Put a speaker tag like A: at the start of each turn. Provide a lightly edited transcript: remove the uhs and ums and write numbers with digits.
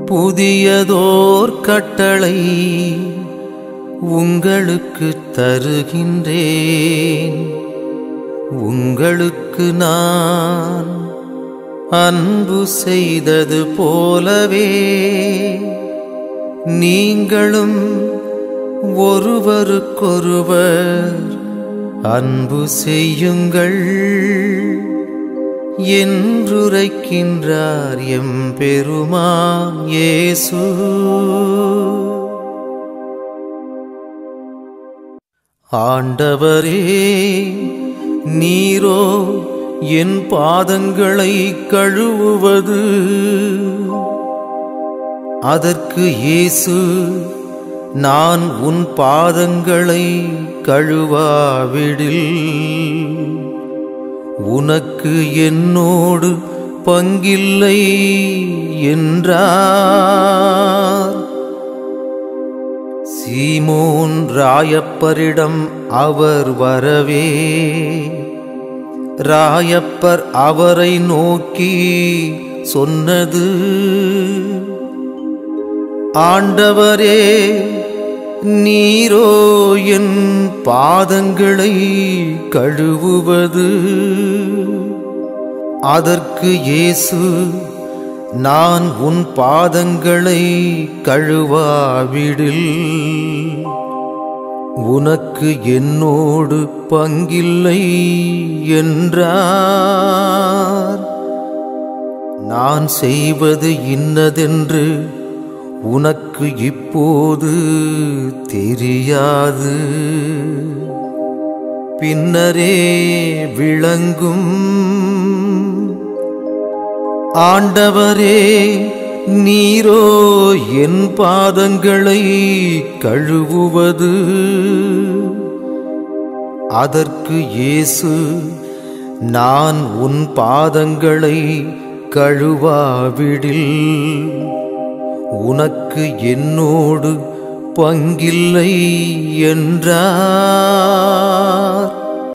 A: புதியதோர் கட்டளை உங்களுக்கு தருகின்றேன். உங்களுக்கு நான் அன்பு செய்தது போலவே நீங்களும் ஒருவருக்கொருவர் அன்பு செய்யுங்கள் என்றுரைக்கின்றார் எம் பெருமான் இயேசு. ஆண்டவரே, நீரோ என் பாதங்களை கழுவுவது. அதற்கு இயேசு, நான் உன் பாதங்களை கழுவாவிடில் உனக்கு என்னோடு பங்கில்லை என்றார். சீமோன் ராயப்பரிடம் அவர் வரவே ராயப்பர் அவரை நோக்கி சொன்னது, ஆண்டவரே, நீரோ என் பாதங்களை கழுவுவது. அதற்கு இயேசு, நான் உன் பாதங்களை கழுவாவிடில் உனக்கு என்னோடு பங்கில்லை என்றார். நான் செய்வது இன்னதென்று உனக்கு இப்போது தெரியாது, பின்னரே விளங்கும். ஆண்டவரே, நீரோ என் பாதங்களை கழுவுவது. அதற்கு இயேசு, நான் உன் பாதங்களை கழுவாவிடில் உனக்கு என்னோடு பங்கில்லை என்றார்.